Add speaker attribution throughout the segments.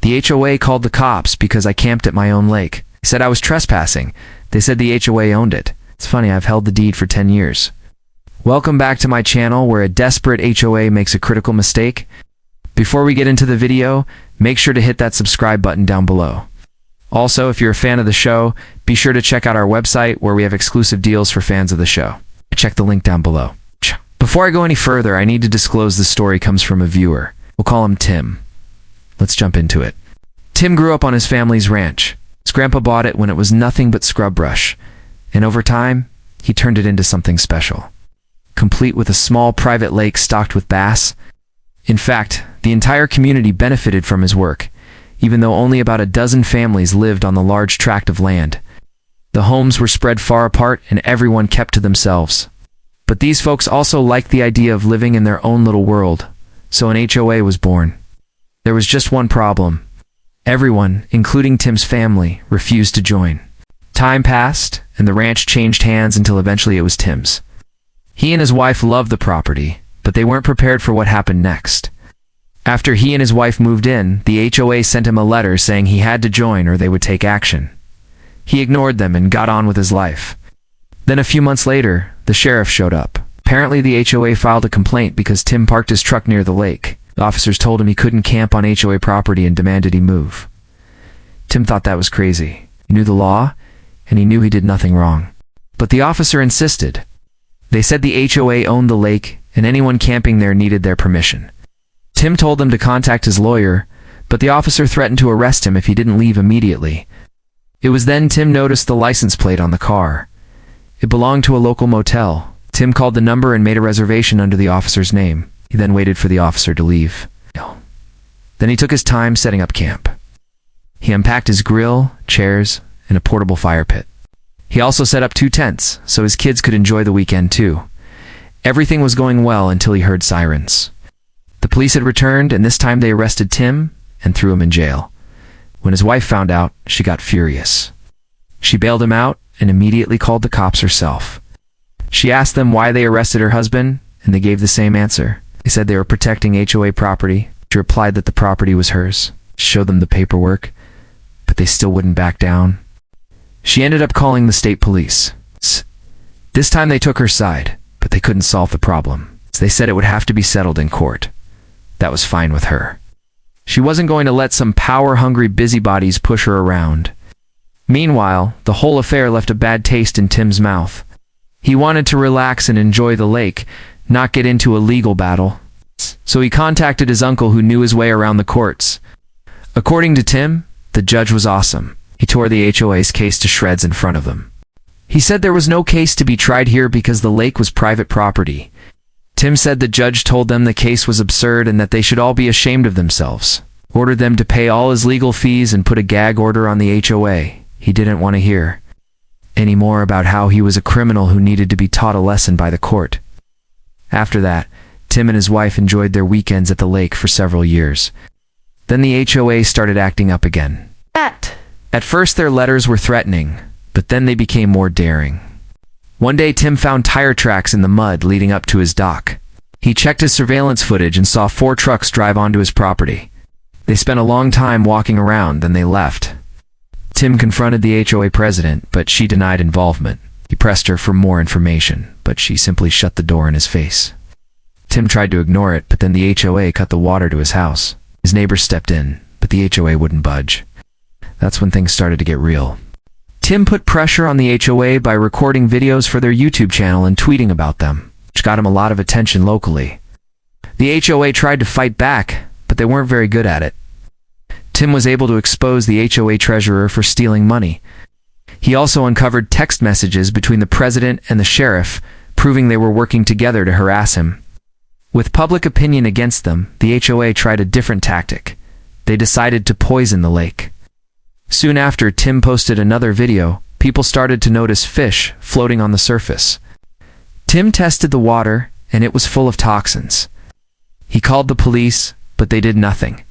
Speaker 1: The HOA called the cops because I camped at my own lake. They said I was trespassing. They said the HOA owned it. It's funny, I've held the deed for 10 years. Welcome back to my channel where a desperate HOA makes a critical mistake. Before we get into the video, make sure to hit that subscribe button down below. Also, if you're a fan of the show, be sure to check out our website where we have exclusive deals for fans of the show. Check the link down below. Before I go any further, I need to disclose the story comes from a viewer. We'll call him Tim. Let's jump into it. Tim grew up on his family's ranch. His grandpa bought it when it was nothing but scrub brush, and over time, he turned it into something special, complete with a small private lake stocked with bass. In fact, the entire community benefited from his work, even though only about a dozen families lived on the large tract of land. The homes were spread far apart and everyone kept to themselves. But these folks also liked the idea of living in their own little world, so an HOA was born. There was just one problem. Everyone, including Tim's family, refused to join. Time passed, and the ranch changed hands until eventually it was Tim's. He and his wife loved the property, but they weren't prepared for what happened next. After he and his wife moved in, the HOA sent him a letter saying he had to join or they would take action. He ignored them and got on with his life. Then a few months later, the sheriff showed up. Apparently the HOA filed a complaint because Tim parked his truck near the lake. The officers told him he couldn't camp on HOA property and demanded he move. Tim thought that was crazy. He knew the law, and he knew he did nothing wrong. But the officer insisted. They said the HOA owned the lake, and anyone camping there needed their permission. Tim told them to contact his lawyer, but the officer threatened to arrest him if he didn't leave immediately. It was then Tim noticed the license plate on the car. It belonged to a local motel. Tim called the number and made a reservation under the officer's name. He then waited for the officer to leave. Then he took his time setting up camp. He unpacked his grill, chairs, and a portable fire pit. He also set up 2 tents, so his kids could enjoy the weekend too. Everything was going well until he heard sirens. The police had returned, and this time they arrested Tim and threw him in jail. When his wife found out, she got furious. She bailed him out and immediately called the cops herself. She asked them why they arrested her husband, and they gave the same answer. They said they were protecting HOA property. She replied that the property was hers. She showed them the paperwork, but they still wouldn't back down. She ended up calling the state police. This time they took her side, but they couldn't solve the problem. They said it would have to be settled in court. That was fine with her. She wasn't going to let some power-hungry busybodies push her around. Meanwhile, the whole affair left a bad taste in Tim's mouth. He wanted to relax and enjoy the lake, not get into a legal battle. So he contacted his uncle who knew his way around the courts. According to Tim, the judge was awesome. He tore the HOA's case to shreds in front of them. He said there was no case to be tried here because the lake was private property. Tim said the judge told them the case was absurd and that they should all be ashamed of themselves. Ordered them to pay all his legal fees and put a gag order on the HOA. He didn't want to hear any more about how he was a criminal who needed to be taught a lesson by the court. After that, Tim and his wife enjoyed their weekends at the lake for several years. Then the HOA started acting up again. At first their letters were threatening, but then they became more daring. One day Tim found tire tracks in the mud leading up to his dock. He checked his surveillance footage and saw 4 trucks drive onto his property. They spent a long time walking around, then they left. Tim confronted the HOA president, but she denied involvement. He pressed her for more information, but she simply shut the door in his face. Tim tried to ignore it, but then the HOA cut the water to his house. His neighbors stepped in, but the HOA wouldn't budge. That's when things started to get real. Tim put pressure on the HOA by recording videos for their YouTube channel and tweeting about them, which got him a lot of attention locally. The HOA tried to fight back, but they weren't very good at it. Tim was able to expose the HOA treasurer for stealing money. He also uncovered text messages between the president and the sheriff, proving they were working together to harass him. With public opinion against them, the HOA tried a different tactic. They decided to poison the lake. Soon after Tim posted another video, people started to notice fish floating on the surface. Tim tested the water, and it was full of toxins. He called the police, but they did nothing.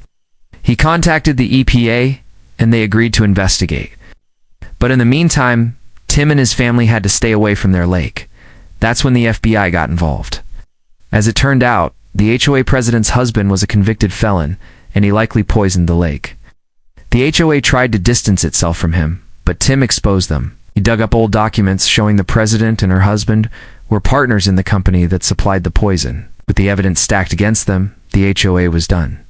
Speaker 1: He contacted the EPA, and they agreed to investigate. But in the meantime, Tim and his family had to stay away from their lake. That's when the FBI got involved. As it turned out, the HOA president's husband was a convicted felon, and he likely poisoned the lake. The HOA tried to distance itself from him, but Tim exposed them. He dug up old documents showing the president and her husband were partners in the company that supplied the poison. With the evidence stacked against them, the HOA was done.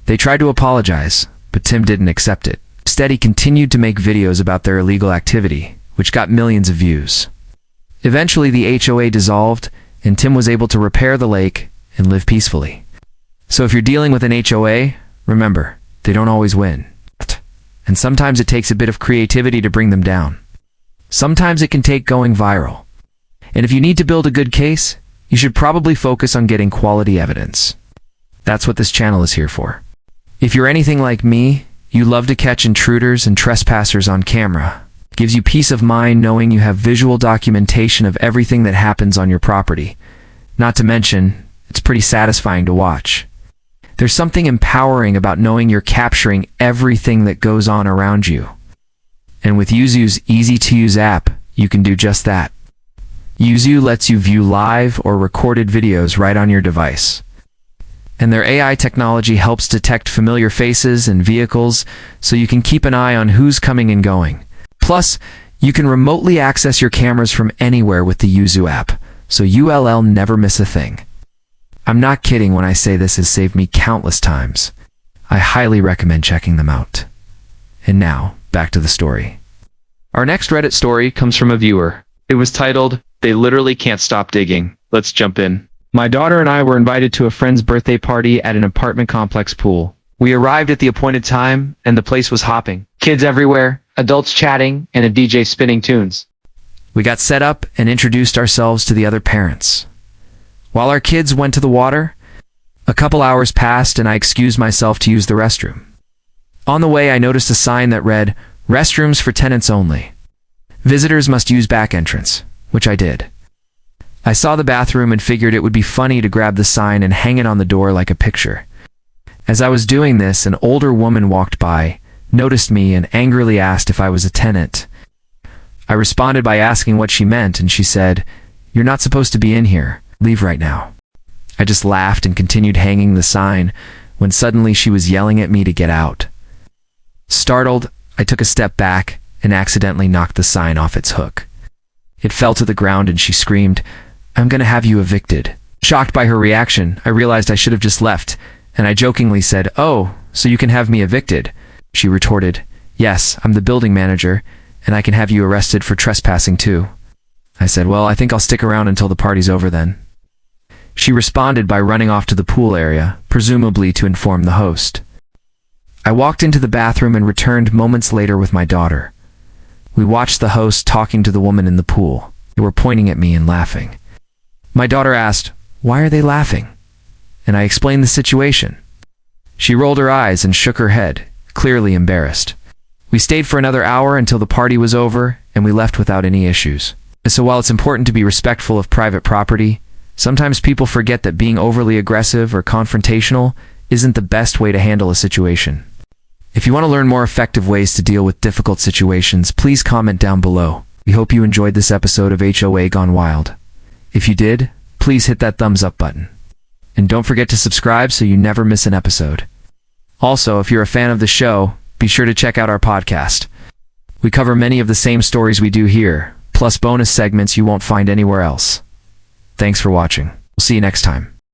Speaker 1: They tried to apologize, but Tim didn't accept it. Instead, he continued to make videos about their illegal activity, which got millions of views. Eventually, the HOA dissolved, and Tim was able to repair the lake and live peacefully. So if you're dealing with an HOA, remember, they don't always win. And sometimes it takes a bit of creativity to bring them down. Sometimes it can take going viral. And if you need to build a good case, you should probably focus on getting quality evidence. That's what this channel is here for. If you're anything like me, you love to catch intruders and trespassers on camera. It gives you peace of mind knowing you have visual documentation of everything that happens on your property. Not to mention, it's pretty satisfying to watch. There's something empowering about knowing you're capturing everything that goes on around you. And with Yuzu's easy-to-use app, you can do just that. Yuzu lets you view live or recorded videos right on your device. And their AI technology helps detect familiar faces and vehicles, so you can keep an eye on who's coming and going. Plus, you can remotely access your cameras from anywhere with the Yuzu app, so you'll never miss a thing. I'm not kidding when I say this has saved me countless times. I highly recommend checking them out. And now, back to the story. Our next Reddit story comes from a viewer. It was titled, "They Literally Can't Stop Digging." Let's jump in. My daughter and I were invited to a friend's birthday party at an apartment complex pool. We arrived at the appointed time, and the place was hopping. Kids everywhere, adults chatting, and a DJ spinning tunes. We got set up and introduced ourselves to the other parents. While our kids went to the water, a couple hours passed and I excused myself to use the restroom. On the way, I noticed a sign that read, "Restrooms for tenants only. Visitors must use back entrance," which I did. I saw the bathroom and figured it would be funny to grab the sign and hang it on the door like a picture. As I was doing this, an older woman walked by, noticed me, and angrily asked if I was a tenant. I responded by asking what she meant, and she said, "You're not supposed to be in here. Leave right now." I just laughed and continued hanging the sign when suddenly she was yelling at me to get out. Startled, I took a step back and accidentally knocked the sign off its hook. It fell to the ground and she screamed, "I'm gonna have you evicted." Shocked by her reaction, I realized I should have just left, and I jokingly said, "Oh, so you can have me evicted?" She retorted, "Yes, I'm the building manager, and I can have you arrested for trespassing too." I said, "Well, I think I'll stick around until the party's over then." She responded by running off to the pool area, presumably to inform the host. I walked into the bathroom and returned moments later with my daughter. We watched the host talking to the woman in the pool. They were pointing at me and laughing. My daughter asked, "Why are they laughing?" And I explained the situation. She rolled her eyes and shook her head, clearly embarrassed. We stayed for another hour until the party was over, and we left without any issues. So while it's important to be respectful of private property, sometimes people forget that being overly aggressive or confrontational isn't the best way to handle a situation. If you want to learn more effective ways to deal with difficult situations, please comment down below. We hope you enjoyed this episode of HOA Gone Wild. If you did, please hit that thumbs up button. And don't forget to subscribe so you never miss an episode. Also, if you're a fan of the show, be sure to check out our podcast. We cover many of the same stories we do here, plus bonus segments you won't find anywhere else. Thanks for watching. We'll see you next time.